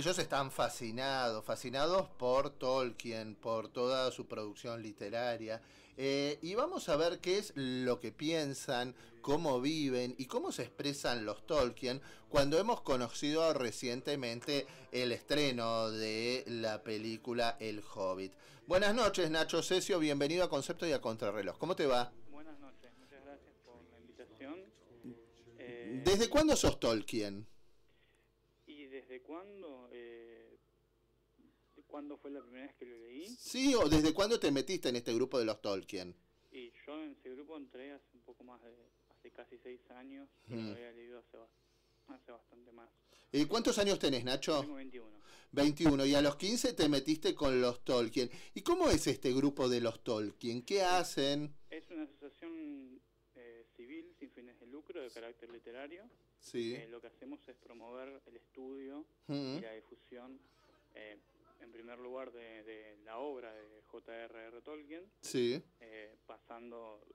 Ellos están fascinados por Tolkien, por toda su producción literaria. Y vamos a ver qué es lo que piensan, cómo viven y cómo se expresan los Tolkien cuando hemos conocido recientemente el estreno de la película El Hobbit. Buenas noches, Nacho Cesio, bienvenido a Concepto y a Contrarreloj. ¿Cómo te va? Buenas noches, muchas gracias por la invitación. ¿Desde cuándo sos Tolkien? ¿Y desde cuándo? ¿Cuándo fue la primera vez que lo leí? Sí, o ¿desde cuándo te metiste en este grupo de los Tolkien? Y yo en ese grupo entré hace un poco más de, hace casi 6 años, pero lo había leído hace bastante más. ¿Y cuántos años tenés, Nacho? Tengo 21. 21, y a los 15 te metiste con los Tolkien. ¿Y cómo es este grupo de los Tolkien? ¿Qué hacen? Es una asociación civil sin fines de lucro de carácter literario. Sí. Lo que hacemos es promover el estudio y la difusión, en primer lugar, de la obra de J.R.R. Tolkien, Sí. partiendo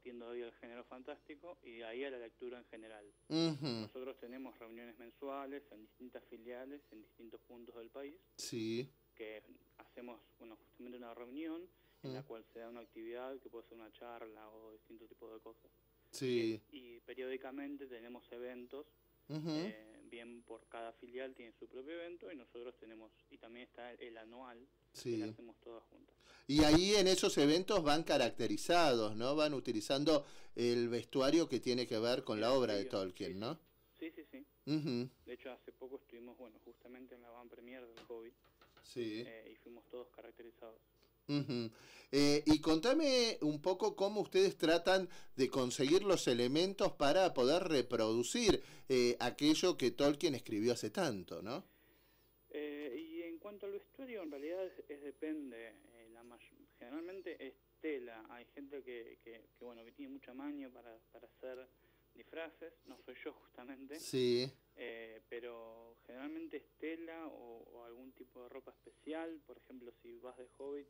de ahí del género fantástico y de ahí a la lectura en general. Nosotros tenemos reuniones mensuales en distintas filiales, en distintos puntos del país, Sí. que hacemos justamente una reunión en la cual se da una actividad que puede ser una charla o distintos tipos de cosas. Sí. Y periódicamente tenemos eventos, bien por cada filial tiene su propio evento y nosotros tenemos, y también está el anual, Sí. que lo hacemos todas juntas. Y ahí en esos eventos van caracterizados, ¿no? Van utilizando el vestuario que tiene que ver con la obra de Tolkien, ¿no? Sí, sí, sí. De hecho, hace poco estuvimos, justamente en la van premier del Hobbit, Sí. y fuimos todos caracterizados. Y contame un poco cómo ustedes tratan de conseguir los elementos para poder reproducir aquello que Tolkien escribió hace tanto, ¿no? Y en cuanto al vestuario, en realidad depende. Generalmente es tela. Hay gente que tiene mucha maña para hacer disfraces. No soy yo, justamente. Sí. Pero generalmente es tela o algún tipo de ropa especial. Por ejemplo, si vas de Hobbit,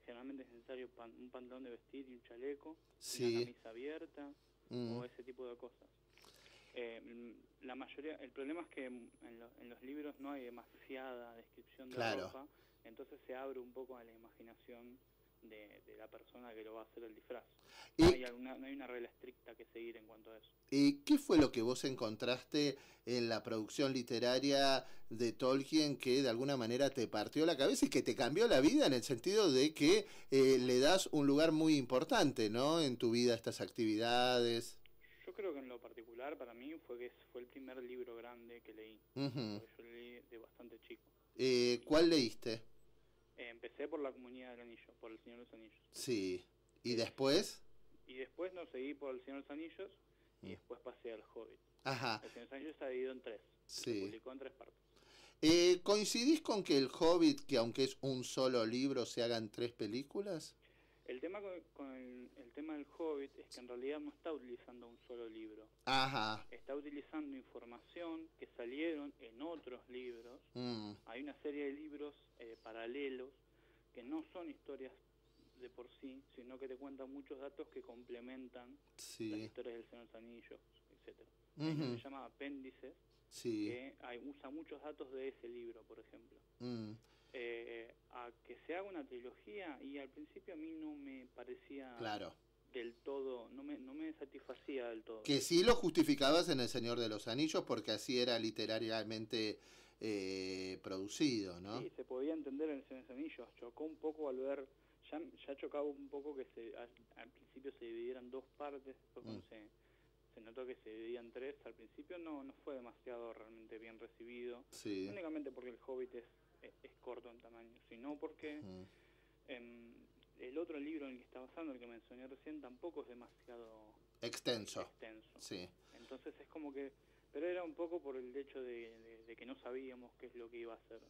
generalmente es necesario un pantalón de vestir y un chaleco, Sí. una camisa abierta o ese tipo de cosas. La mayoría, el problema es que en los libros no hay demasiada descripción de ropa, entonces se abre un poco a la imaginación de la persona que lo va a hacer el disfraz. No hay una regla estricta que seguir en cuanto a eso. ¿Y qué fue lo que vos encontraste en la producción literaria de Tolkien que de alguna manera te partió la cabeza y que te cambió la vida, en el sentido de que le das un lugar muy importante, ¿no?, en tu vida a estas actividades? Yo creo que en lo particular para mí fue el primer libro grande que leí. Porque yo leí de bastante chico. ¿Cuál leíste? Empecé por La Comunidad del Anillo, por El Señor de los Anillos. Sí. ¿Y después? Y después seguí por El Señor de los Anillos y después pasé al Hobbit. Ajá. El Señor de los Anillos está dividido en 3. Sí. Se publicó en 3 partes. ¿Coincidís con que El Hobbit, que aunque es un solo libro, se hagan 3 películas? El tema con el tema del Hobbit es que en realidad no está utilizando un solo libro. Ajá. Está utilizando información que salieron en otros libros. Hay una serie de libros paralelos que no son historias de por sí, sino que te cuentan muchos datos que complementan las historias del Señor de los Anillos, etc. Eso se llama apéndices, que usa muchos datos de ese libro, por ejemplo. A que se haga una trilogía, y al principio a mí no me parecía del todo, no me satisfacía del todo. Que sí lo justificabas en El Señor de los Anillos porque así era literariamente producido, ¿no? Sí, se podía entender en El Señor de los Anillos. Chocó un poco al ver, ya chocaba un poco que al principio se dividieran 2 partes, después cuando se notó que se dividían 3, al principio no fue demasiado realmente bien recibido, únicamente porque el Hobbit es corto en tamaño, sino porque el otro libro en el que está basado, el que mencioné recién, tampoco es demasiado extenso. Sí. Entonces es como que, pero era un poco por el hecho de que no sabíamos qué es lo que iba a hacer.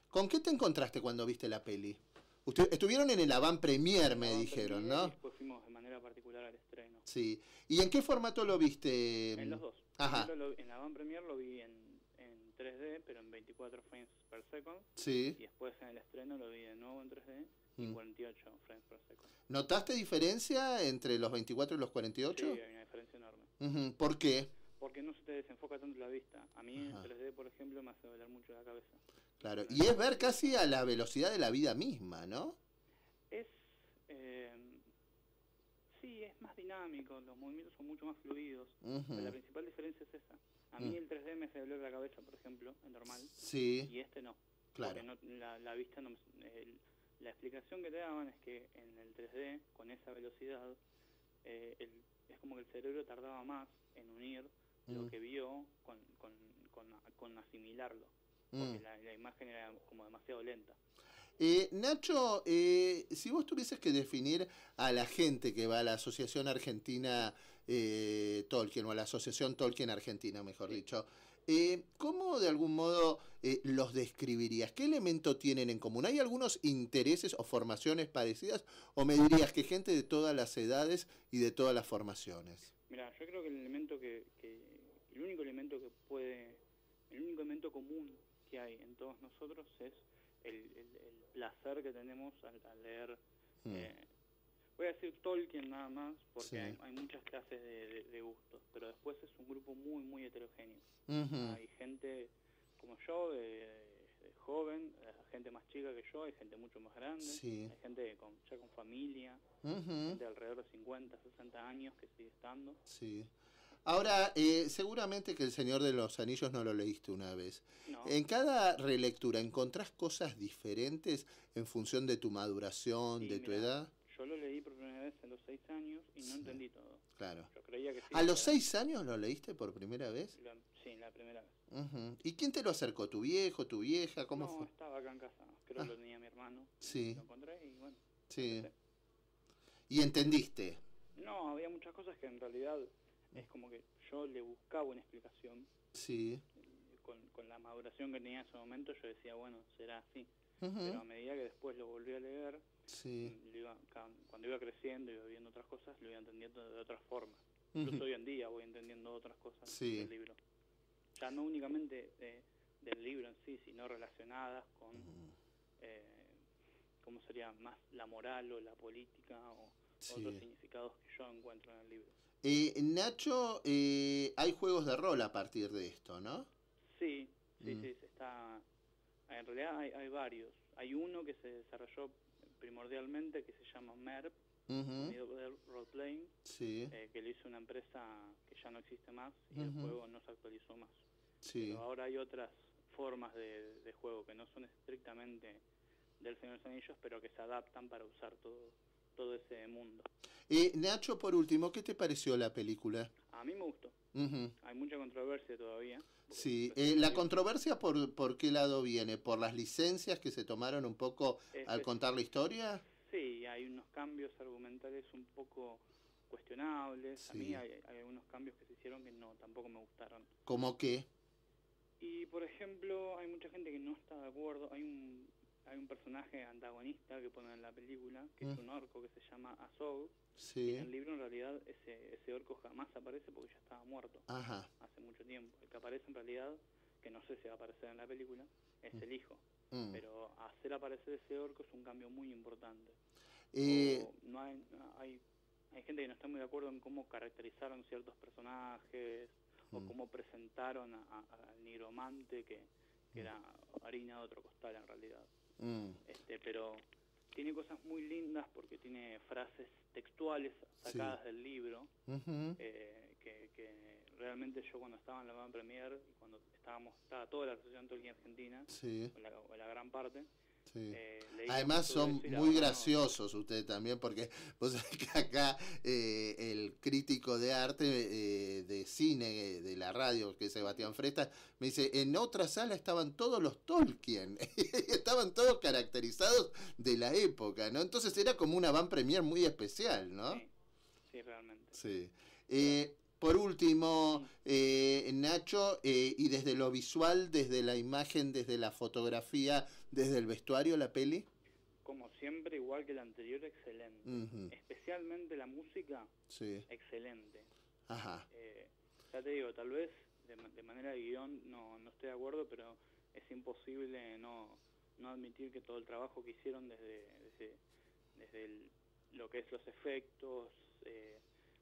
¿Con qué te encontraste cuando viste la peli? Estuvieron en el avant premier, me dijeron, ¿no? Y después fuimos de manera particular al estreno. Sí. ¿Y en qué formato lo viste? En los dos. Ajá. En la avant premier lo vi en 3D, pero en 24 frames per second. Sí. Y después en el estreno lo vi de nuevo en 3D y 48 frames per second. ¿Notaste diferencia entre los 24 y los 48? Sí, hay una diferencia enorme. ¿Por qué? porque no se te desenfoca tanto la vista. A mí el 3D, por ejemplo, me hace doler mucho la cabeza. Claro, y es ver casi a la velocidad de la vida misma, ¿no? Es... sí, es más dinámico, los movimientos son mucho más fluidos. Pero la principal diferencia es esa. A mí el 3D me hace doler la cabeza, por ejemplo, es normal. Sí. Y este no. Claro. Porque no, la vista no... la explicación que te daban es que en el 3D, con esa velocidad, es como que el cerebro tardaba más en unir lo que vio con asimilarlo. Porque la imagen era como demasiado lenta. Nacho, si vos tuvieses que definir a la gente que va a la Asociación Argentina Tolkien, o a la Asociación Tolkien Argentina, mejor dicho, ¿cómo de algún modo los describirías? ¿Qué elemento tienen en común? ¿Hay algunos intereses o formaciones parecidas? ¿O me dirías que gente de todas las edades y de todas las formaciones? Mira, yo creo que el único elemento común que hay en todos nosotros es el placer que tenemos al leer. Voy a decir Tolkien nada más, porque hay muchas clases de gustos, pero después es un grupo muy, muy heterogéneo. Hay gente como yo, de joven, gente más chica que yo, hay gente mucho más grande, hay gente ya con familia, gente de alrededor de 50, 60 años que sigue estando. Sí. Ahora, seguramente que El Señor de los Anillos no lo leíste una vez. No. En cada relectura, ¿encontrás cosas diferentes en función de tu maduración, de tu edad? Yo lo leí por primera vez a los 6 años y no entendí todo. Claro. Yo creía que sí. ¿A los 6 años lo leíste por primera vez? Sí, la primera vez. ¿Y quién te lo acercó? ¿Tu viejo, tu vieja? ¿Cómo fue? No, estaba acá en casa. Creo que lo tenía mi hermano. Sí. Lo encontré y bueno. Sí. ¿Y entendiste? No, había muchas cosas que en realidad es como que yo le buscaba una explicación. Sí. Con la maduración que tenía en ese momento yo decía, bueno, será así. Pero a medida que después lo volví a leer, cuando iba creciendo y iba viendo otras cosas, lo iba entendiendo de otras formas. Incluso hoy en día voy entendiendo otras cosas del libro. Ya no únicamente del libro en sí, sino relacionadas con, ¿cómo sería? Más la moral o la política o otros significados que yo encuentro en el libro. Nacho, hay juegos de rol a partir de esto, ¿no? Sí, está... En realidad hay varios. Hay uno que se desarrolló primordialmente que se llama MERP, Middle Role Playing, que lo hizo una empresa que ya no existe más y el juego no se actualizó más. Pero ahora hay otras formas de juego que no son estrictamente del Señor de los Anillos, pero que se adaptan para usar todo ese mundo. Nacho, por último, ¿qué te pareció la película? A mí me gustó. Hay mucha controversia todavía. Sí, ¿la controversia por qué lado viene? ¿Por las licencias que se tomaron un poco al contar la historia? Sí, hay unos cambios argumentales un poco cuestionables. A mí hay algunos cambios que se hicieron que tampoco me gustaron. ¿Cómo qué? Y, por ejemplo, hay mucha gente que no está de acuerdo. Hay un personaje antagonista que ponen en la película, que es un orco que se llama Azog. Y en el libro, en realidad, ese orco jamás aparece porque ya estaba muerto hace mucho tiempo. El que aparece, en realidad, que no sé si va a aparecer en la película, es el hijo. Pero hacer aparecer ese orco es un cambio muy importante. Hay gente que no está muy de acuerdo en cómo caracterizaron ciertos personajes o cómo presentaron al nigromante, que era harina de otro costal en realidad. Pero tiene cosas muy lindas porque tiene frases textuales sacadas del libro, que realmente yo cuando estaba en la van premier y cuando estaba toda la Asociación Tolkien Argentina, o la gran parte, además son muy graciosos ustedes también, porque vos sabés que acá el crítico de arte de cine de la radio, que es Sebastián Frestas, me dice, en otra sala estaban todos los Tolkien, estaban todos caracterizados de la época, ¿no? Entonces era como una van premier muy especial, ¿no? Sí, realmente. Sí. Por último, Nacho, y desde lo visual, desde la imagen, desde la fotografía, desde el vestuario, la peli. Como siempre, igual que la anterior, excelente. Especialmente la música, excelente. Ya te digo, tal vez de manera de guión no estoy de acuerdo, pero es imposible no admitir que todo el trabajo que hicieron desde lo que es los efectos,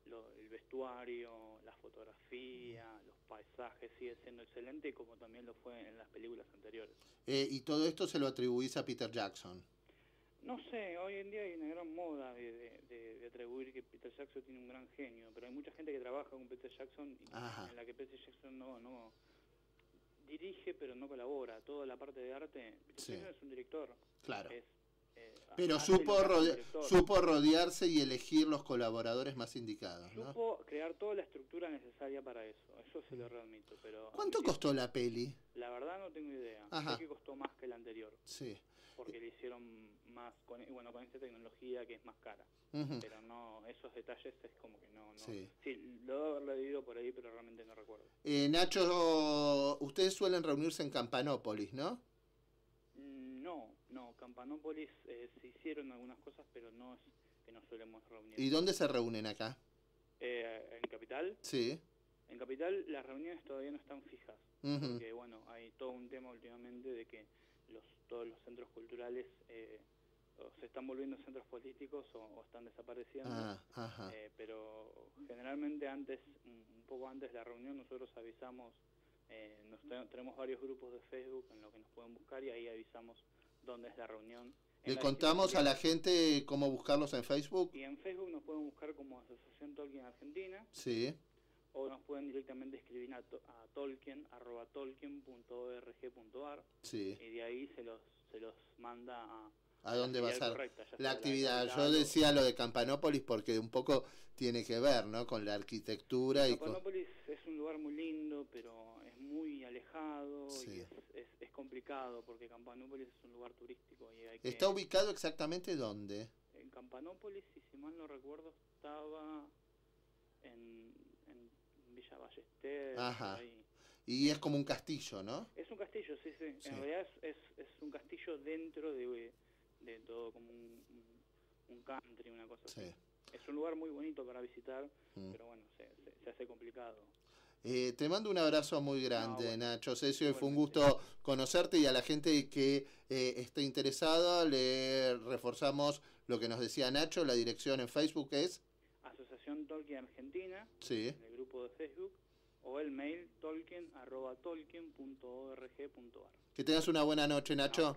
el vestuario, la fotografía, los paisajes sigue siendo excelente, como también lo fue en las películas anteriores. ¿Y todo esto se lo atribuís a Peter Jackson? No sé, hoy en día hay una gran moda de atribuir que Peter Jackson tiene un gran genio, pero hay mucha gente que trabaja con Peter Jackson en la que Peter Jackson no dirige, pero no colabora. Toda la parte de arte, Peter Jackson es un director. Claro. Pero supo rodearse y elegir los colaboradores más indicados, ¿no? Supo crear toda la estructura necesaria para eso se lo readmito. Pero ¿cuánto costó la peli? La verdad no tengo idea. Sé que costó más que la anterior. Sí. Porque le hicieron más, con esta tecnología que es más cara. Pero no, esos detalles es como que no. Sí, lo debo haber leído por ahí, pero realmente no recuerdo. Nacho, ustedes suelen reunirse en Campanópolis, ¿no? No, Campanópolis se hicieron algunas cosas, pero no es que nos solemos reunir. ¿Y dónde se reúnen acá? ¿En Capital? Sí. En Capital las reuniones todavía no están fijas, porque bueno, hay todo un tema últimamente de que todos los centros culturales o se están volviendo centros políticos o están desapareciendo. Pero generalmente un poco antes de la reunión nosotros avisamos, tenemos varios grupos de Facebook en los que nos pueden buscar y ahí avisamos dónde es la reunión. ¿Le contamos a la gente cómo buscarlos en Facebook? Y en Facebook nos pueden buscar como Asociación Tolkien Argentina. Sí. O nos pueden directamente escribir a tolkien@tolkien.org.ar. Sí. Y de ahí se los manda a dónde va a ser la actividad. Yo decía lo de Campanópolis porque un poco tiene que ver, ¿no?, con la arquitectura. Campanópolis es un lugar muy lindo, pero es muy alejado y es complicado porque Campanópolis es un lugar turístico. Y ¿Está ubicado exactamente dónde? En Campanópolis, si mal no recuerdo, estaba en Villa Ballester. Ahí. Y es como un castillo, ¿no? Es un castillo, sí. En realidad es un castillo dentro de todo, como un country, una cosa así. Es un lugar muy bonito para visitar, pero bueno, se hace complicado. Te mando un abrazo muy grande, Nacho Ceccio, fue un gusto conocerte, y a la gente que esté interesada le reforzamos lo que nos decía Nacho. La dirección en Facebook es Asociación Tolkien Argentina, en el grupo de Facebook, o el mail tolkien@tolkien.org.ar. Que tengas una buena noche, Nacho.